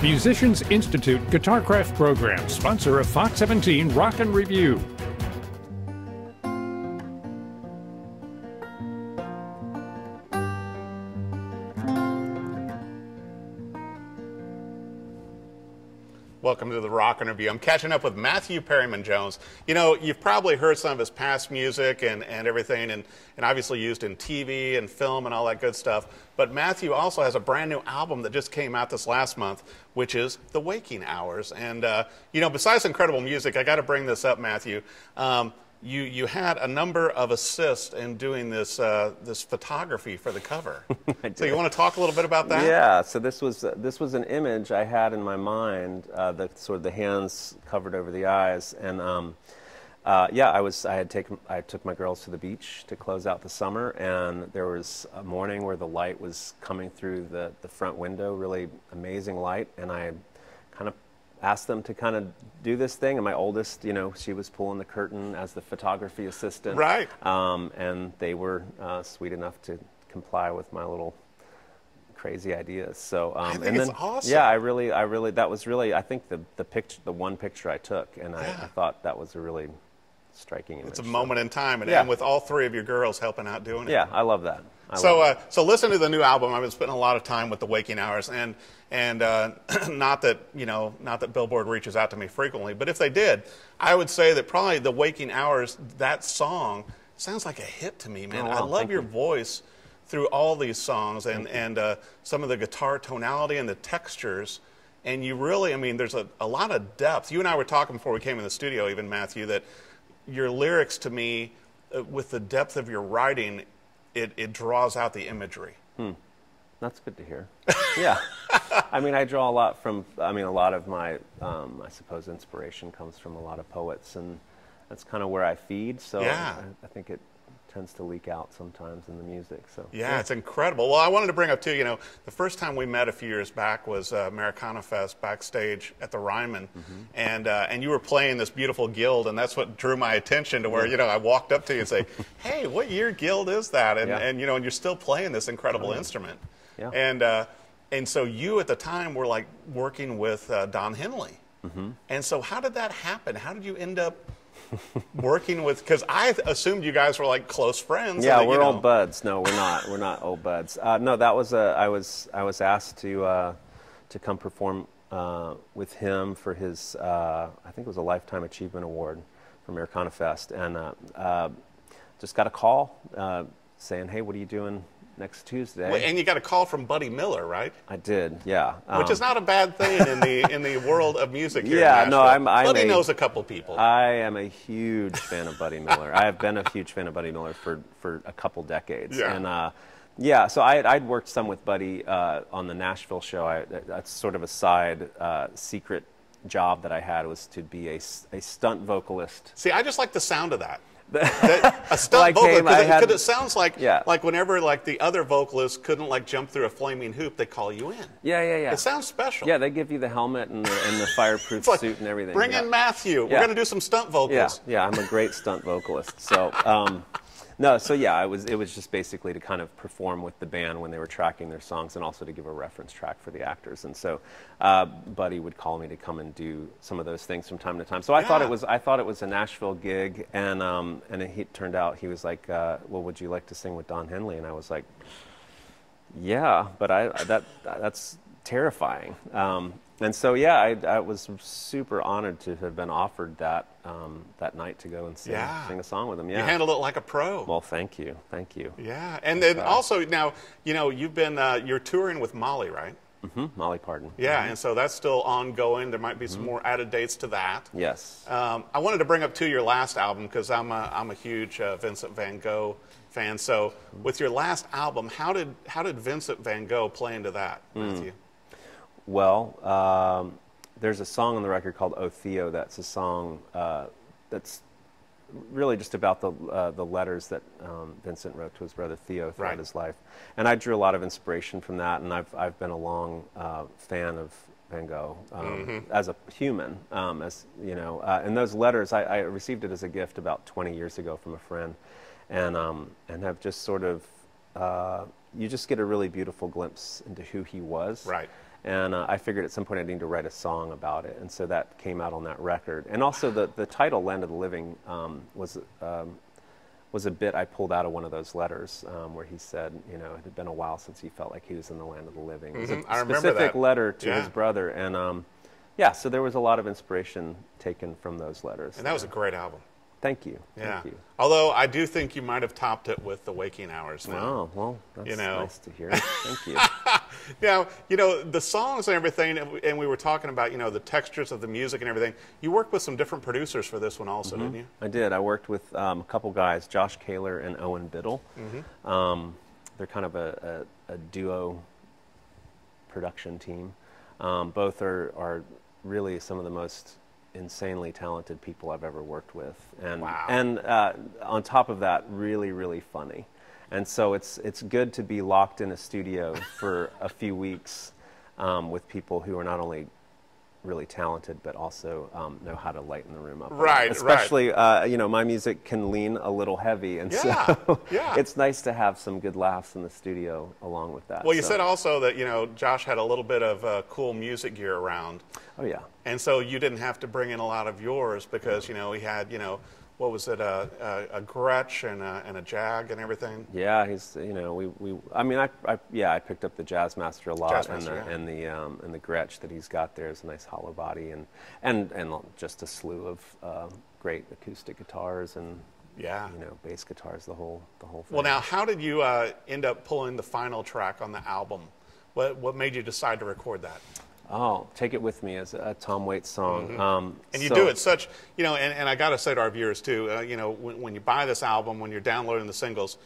Musicians Institute Guitarcraft Program, sponsor of Fox 17 Rock and Review. Welcome to the Rock and Review. I'm catching up with Matthew Perryman Jones. You know, you've probably heard some of his past music and everything, and obviously used in TV and film and all that good stuff. But Matthew also has a brand new album that just came out this last month, which is The Waking Hours. And, you know, besides incredible music, I got to bring this up, Matthew. You had a number of assists in doing this this photography for the cover. So you want to talk a little bit about that? Yeah. So this was an image I had in my mind, the sort of the hands covered over the eyes, and yeah, I took my girls to the beach to close out the summer, and there was a morning where the light was coming through the front window, really amazing light, and I kind of asked them to kind of do this thing, and my oldest, you know, she was pulling the curtain as the photography assistant. Right. And they were sweet enough to comply with my little crazy ideas. So, I think and it's then, awesome. yeah, that was really, I think the one picture I took, and I thought that was a really striking image. It's a moment in time, and, yeah. and with all three of your girls helping out doing it. Yeah, I love that. So listen to the new album. I've been spending a lot of time with The Waking Hours, and not that Billboard reaches out to me frequently, but if they did, I would say that probably The Waking Hours, that song sounds like a hit to me, man. Oh, wow. I love your you. voice through all these songs, and some of the guitar tonality and the textures. And you really, I mean, there's a lot of depth. You and I were talking before we came in the studio, even, Matthew, that your lyrics to me, with the depth of your writing, it draws out the imagery. That's good to hear. Yeah. I mean, I draw a lot from, a lot of my, I suppose, inspiration comes from a lot of poets, and that's kind of where I feed, so yeah. I think it tends to leak out sometimes in the music. So yeah, it's incredible. Well, I wanted to bring up, too, you know, the first time we met a few years back was Americana Fest backstage at the Ryman, and you were playing this beautiful Guild, and that's what drew my attention to where, you know, I walked up to you and say, hey, what year Guild is that? And you know, and you're still playing this incredible instrument. Yeah. And so you at the time were like working with Don Henley. And so how did that happen? How did you end up working with, because I assumed you guys were like close friends. Yeah, we're old buds. No, we're not. We're not old buds. No, that was I was asked to come perform with him for his I think it was a Lifetime Achievement Award for Americana Fest, and just got a call saying, hey, what are you doing next Tuesday? Well, and you got a call from Buddy Miller, right? I did, yeah. Which is not a bad thing in the world of music here. Yeah, in no, Buddy knows a couple people. I am a huge fan of Buddy Miller. I have been a huge fan of Buddy Miller for a couple decades. Yeah. And yeah, so I'd worked some with Buddy on the Nashville show. That's sort of a side secret job that I had, was to be a stunt vocalist. See, I just like the sound of that. A stunt vocalist, because it sounds like like whenever like the other vocalists couldn't like jump through a flaming hoop, they call you in. Yeah. It sounds special. Yeah, they give you the helmet and the fireproof like, suit and everything. Bring in Matthew. We're going to do some stunt vocals. Yeah, I'm a great stunt vocalist. So no, so yeah, it was just basically to kind of perform with the band when they were tracking their songs, and also to give a reference track for the actors. And so Buddy would call me to come and do some of those things from time to time. So I thought it was a Nashville gig, and it turned out he was like, well, would you like to sing with Don Henley? And I was like, yeah, but that's terrifying. And so yeah, I was super honored to have been offered that that night to go and sing a song with him. Yeah, you handled it like a pro. Well, thank you. Yeah, and then also now, you know, you've been you're touring with Molly, right? Molly Parton. Yeah, and so that's still ongoing. There might be some more added dates to that. Yes. I wanted to bring up too your last album, because I'm a huge Vincent Van Gogh fan. So with your last album, how did Vincent Van Gogh play into that, Matthew? Well, there's a song on the record called "Oh Theo." That's a song that's really just about the letters that Vincent wrote to his brother Theo throughout his life, and I drew a lot of inspiration from that. And I've been a long fan of Van Gogh as a human, as you know. And those letters, I received it as a gift about 20 years ago from a friend, and have just sort of you just get a really beautiful glimpse into who he was. Right. And I figured at some point I needed to write a song about it, and so that came out on that record. And also the title "Land of the Living" was a bit I pulled out of one of those letters where he said, you know, it had been a while since he felt like he was in the land of the living. It was a specific letter to his brother, and yeah, so there was a lot of inspiration taken from those letters. And that was a great album. Thank you. Yeah. Thank you. Although I do think you might have topped it with the Waking Hours now. Oh, well, that's nice to hear. Thank you. Now, you know, the songs and everything, and we were talking about, you know, the textures of the music and everything. You worked with some different producers for this one also, didn't you? I did. I worked with a couple guys, Josh Kaler and Owen Biddle. They're kind of a duo production team. Both are really some of the most insanely talented people I've ever worked with, and on top of that, really, really funny. And so it's good to be locked in a studio for a few weeks with people who are not only really talented but also know how to lighten the room up. Right, especially you know, my music can lean a little heavy, and so it's nice to have some good laughs in the studio along with that. Well, you said also that, you know, Josh had a little bit of cool music gear around. Oh yeah. And so you didn't have to bring in a lot of yours because, you know, he had, you know, what was it, a Gretsch and a Jag and everything? Yeah, he's, you know, I mean, I picked up the Jazzmaster a lot, and the Gretsch that he's got there is a nice hollow body, and just a slew of great acoustic guitars and you know, bass guitars, the whole thing. Well, now, how did you end up pulling the final track on the album? What made you decide to record that? Oh, Take It With Me is a Tom Waits song. And you do it such, you know, and I got to say to our viewers too, you know, when you buy this album, when you're downloading the singles,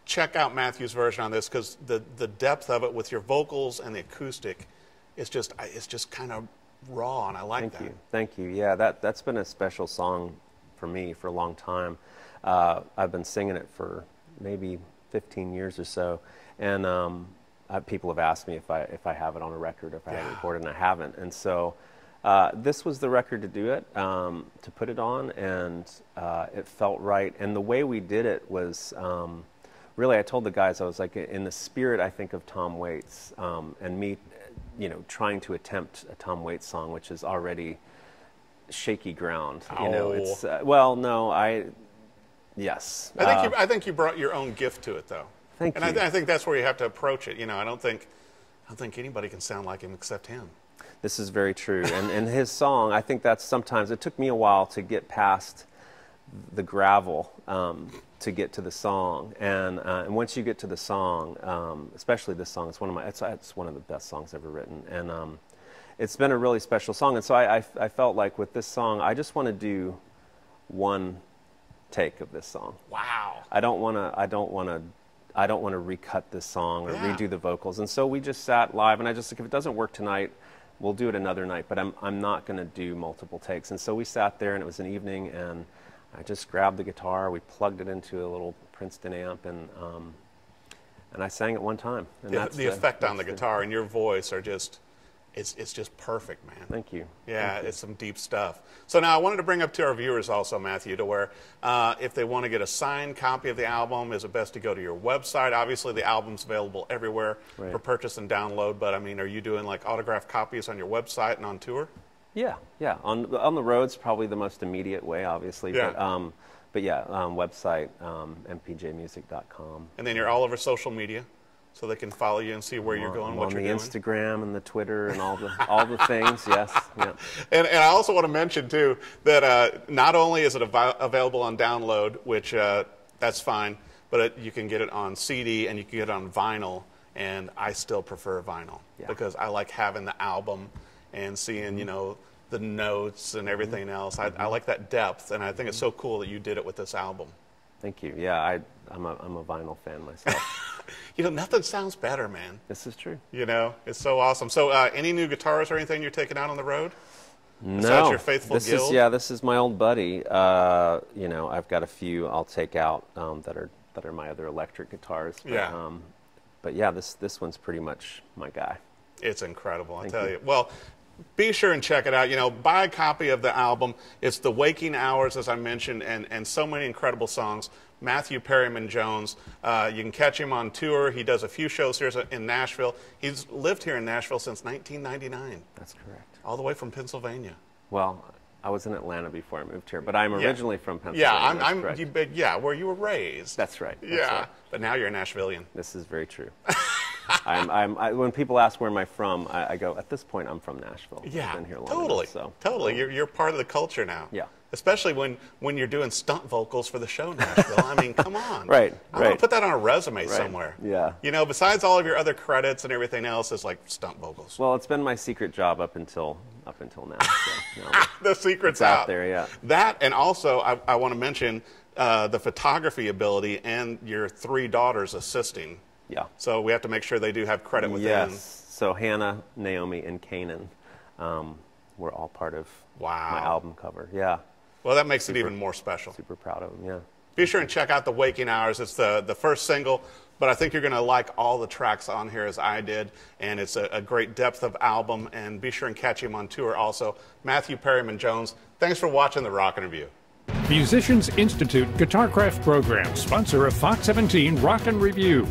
check out Matthew's version on this, because the depth of it with your vocals and the acoustic, it's just kind of raw, and I like that. Thank you. Yeah, that's been a special song for me for a long time. I've been singing it for maybe 15 years or so, and people have asked me if I have it on a record, if I have it recorded, and I haven't. And so this was the record to do it, to put it on, and it felt right. And the way we did it was, really, I told the guys, I was like, in the spirit, I think, of Tom Waits, and me, you know, trying to attempt a Tom Waits song, which is already shaky ground. You know, it's, well, no, yes. I think you brought your own gift to it, though. Thank you. And I think that's where you have to approach it. You know, I don't think anybody can sound like him except him. This is very true. And his song, I think that's sometimes, it took me a while to get past the gravel to get to the song. And once you get to the song, especially this song, it's one of the best songs ever written. And it's been a really special song. And so I felt like with this song, I just want to do one take of this song. Wow. I don't want to recut this song or redo the vocals. And so we just sat live, and I just, if it doesn't work tonight, we'll do it another night, but I'm not going to do multiple takes. And so we sat there, and it was an evening, and I just grabbed the guitar, we plugged it into a little Princeton amp, and I sang it one time. And the effect on the guitar and your voice are just, it's just perfect, man. Thank you. Yeah, Thank you. It's some deep stuff. So now I wanted to bring up to our viewers also, Matthew, to where if they want to get a signed copy of the album, is it best to go to your website? Obviously, the album's available everywhere for purchase and download, but I mean, are you doing like autographed copies on your website and on tour? Yeah. On the road's probably the most immediate way, obviously. Yeah. But yeah, website, mpjmusic.com. And then you're all over social media, so they can follow you and see where you're going, what you're doing. On the Instagram and the Twitter and all the things, yes. Yeah. And I also want to mention, too, that not only is it available on download, which that's fine, but you can get it on CD and you can get it on vinyl, and I still prefer vinyl because I like having the album and seeing, you know, the notes and everything else. I like that depth, and I think it's so cool that you did it with this album. Thank you. Yeah, I'm a vinyl fan myself. You know, nothing sounds better, man. This is true. You know, it's so awesome. So any new guitars or anything you're taking out on the road? No. Besides your faithful guild? This is my old buddy. You know, I've got a few I'll take out that are my other electric guitars. But, but yeah, this one's pretty much my guy. It's incredible, I tell you. Well, be sure and check it out. Buy a copy of the album. It's The Waking Hours, as I mentioned, and so many incredible songs. Matthew Perryman Jones. You can catch him on tour. He does a few shows here in Nashville. He's lived here in Nashville since 1999. That's correct. All the way from Pennsylvania. Well, I was in Atlanta before I moved here, but I'm originally from Pennsylvania. Yeah, where you were raised. That's right. Right. But now you're a Nashvilleian. This is very true. When people ask where am I from, I go, at this point, I'm from Nashville. Yeah, I've been here long totally. enough, so. Totally. You're part of the culture now. Yeah. Especially when you're doing stunt vocals for the show Nashville. I mean, come on. Right. I want to put that on a resume somewhere. Yeah. Besides all of your other credits and everything else, is like stunt vocals. Well, it's been my secret job up until now. So, the secret's out there, yeah. That, and also I want to mention the photography ability and your 3 daughters assisting. Yeah. So we have to make sure they do have credit within. Yes. So Hannah, Naomi, and Kanan were all part of my album cover. Yeah. Well, that makes it even more special. Super proud of them, yeah. Be sure and check out The Waking Hours. It's the first single, but I think you're going to like all the tracks on here as I did, and it's a great depth of album, and be sure and catch him on tour also. Matthew Perryman Jones, thanks for watching The Rockin' Review. Musicians Institute Guitarcraft program, sponsor of Fox 17 Rock and Review.